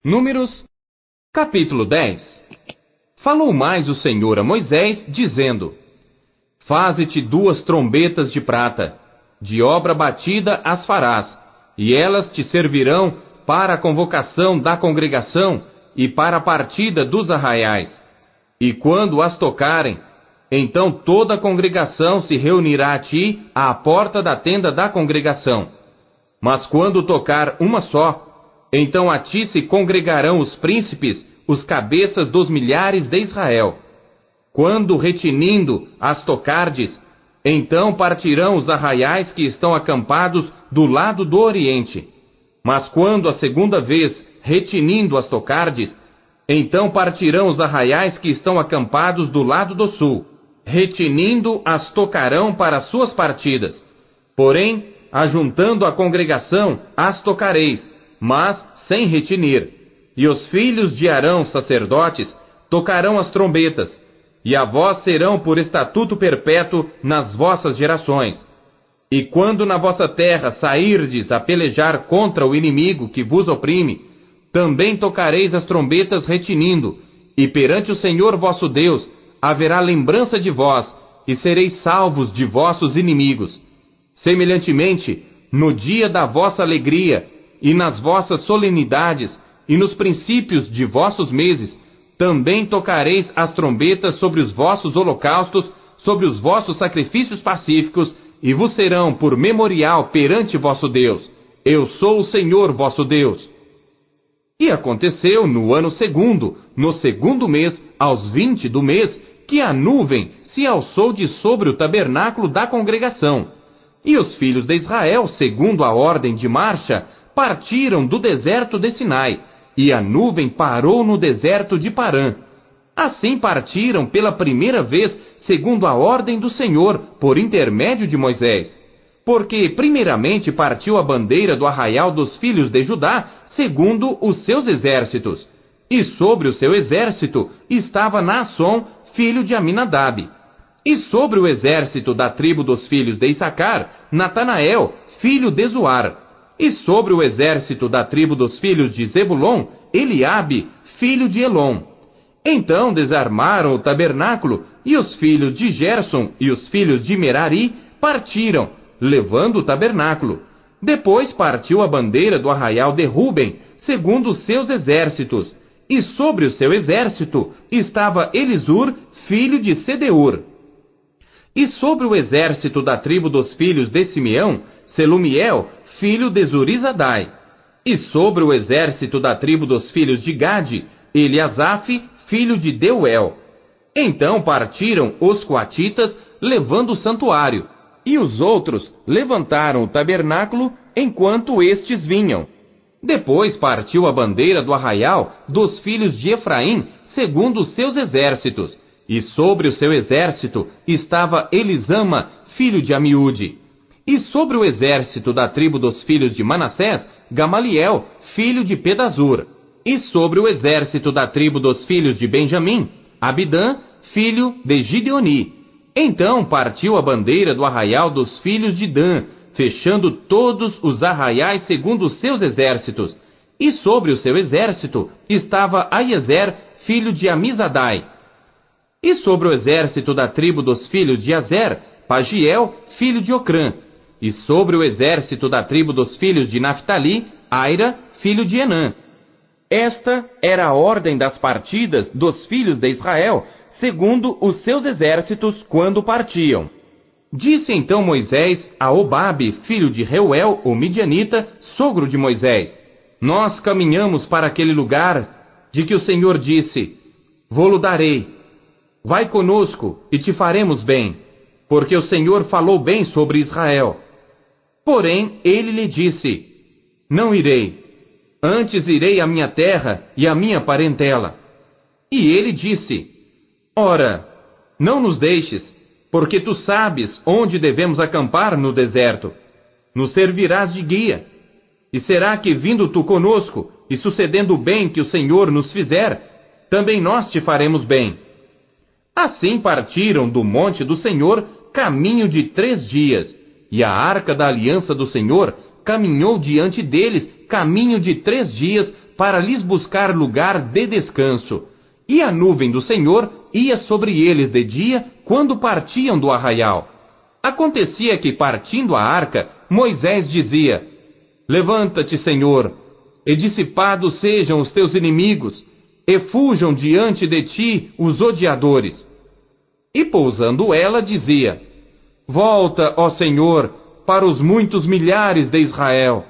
Números, capítulo 10. Falou mais o Senhor a Moisés, dizendo: Faze-te 2 trombetas de prata, de obra batida as farás, e elas te servirão para a convocação da congregação e para a partida dos arraiais. E quando as tocarem, então toda a congregação se reunirá a ti à porta da tenda da congregação. Mas quando tocar uma só, então a ti se congregarão os príncipes, os cabeças dos milhares de Israel. Quando retinindo as tocardes, então partirão os arraiais que estão acampados do lado do oriente. Mas quando a segunda vez retinindo as tocardes, então partirão os arraiais que estão acampados do lado do sul. Retinindo as tocarão para suas partidas. Porém, ajuntando a congregação, as tocareis, mas sem retinir. E os filhos de Arão, sacerdotes, tocarão as trombetas, e a vós serão por estatuto perpétuo nas vossas gerações. E quando na vossa terra sairdes a pelejar contra o inimigo que vos oprime, também tocareis as trombetas retinindo, e perante o Senhor vosso Deus haverá lembrança de vós, e sereis salvos de vossos inimigos. Semelhantemente, no dia da vossa alegria, e nas vossas solenidades, e nos princípios de vossos meses, também tocareis as trombetas sobre os vossos holocaustos, sobre os vossos sacrifícios pacíficos, e vos serão por memorial perante vosso Deus. Eu sou o Senhor vosso Deus. E aconteceu no ano segundo, no segundo mês, aos 20 do mês, que a nuvem se alçou de sobre o tabernáculo da congregação. E os filhos de Israel, segundo a ordem de marcha, partiram do deserto de Sinai, e a nuvem parou no deserto de Parã. Assim partiram pela primeira vez, segundo a ordem do Senhor, por intermédio de Moisés. Porque primeiramente partiu a bandeira do arraial dos filhos de Judá, segundo os seus exércitos. E sobre o seu exército estava Naasson, filho de Aminadab. E sobre o exército da tribo dos filhos de Issacar, Natanael, filho de Zoar. E sobre o exército da tribo dos filhos de Zebulon, Eliabe, filho de Elon. Então desarmaram o tabernáculo, e os filhos de Gerson e os filhos de Merari partiram, levando o tabernáculo. Depois partiu a bandeira do arraial de Ruben, segundo os seus exércitos. E sobre o seu exército estava Elisur, filho de Sedeur. E sobre o exército da tribo dos filhos de Simeão, Selumiel, filho de Zurizadai. E sobre o exército da tribo dos filhos de Gade, Eliasaf, filho de Deuel. Então partiram os coatitas, levando o santuário, e os outros levantaram o tabernáculo, enquanto estes vinham. Depois partiu a bandeira do arraial dos filhos de Efraim, segundo os seus exércitos, e sobre o seu exército estava Elisama, filho de Amiúde. E sobre o exército da tribo dos filhos de Manassés, Gamaliel, filho de Pedazur. E sobre o exército da tribo dos filhos de Benjamim, Abidã, filho de Gideoni. Então partiu a bandeira do arraial dos filhos de Dan, fechando todos os arraiais segundo os seus exércitos. E sobre o seu exército estava Aiezer, filho de Amizadai. E sobre o exército da tribo dos filhos de Azer, Pagiel, filho de Ocrã. E sobre o exército da tribo dos filhos de Naphtali, Aira, filho de Enã. Esta era a ordem das partidas dos filhos de Israel, segundo os seus exércitos, quando partiam. Disse então Moisés a Obabe, filho de Reuel, o midianita, sogro de Moisés: Nós caminhamos para aquele lugar de que o Senhor disse: Vô-lo darei. Vai conosco e te faremos bem, porque o Senhor falou bem sobre Israel. Porém, ele lhe disse: Não irei, antes irei à minha terra e à minha parentela. E ele disse: Ora, não nos deixes, porque tu sabes onde devemos acampar no deserto. Nos servirás de guia. E será que, vindo tu conosco, e sucedendo o bem que o Senhor nos fizer, também nós te faremos bem. Assim partiram do monte do Senhor caminho de 3 dias, e a arca da aliança do Senhor caminhou diante deles caminho de 3 dias para lhes buscar lugar de descanso. E a nuvem do Senhor ia sobre eles de dia, quando partiam do arraial. Acontecia que, partindo a arca, Moisés dizia: Levanta-te, Senhor, e dissipados sejam os teus inimigos, e fujam diante de ti os odiadores. E pousando ela, dizia: Volta, ó Senhor, para os muitos milhares de Israel.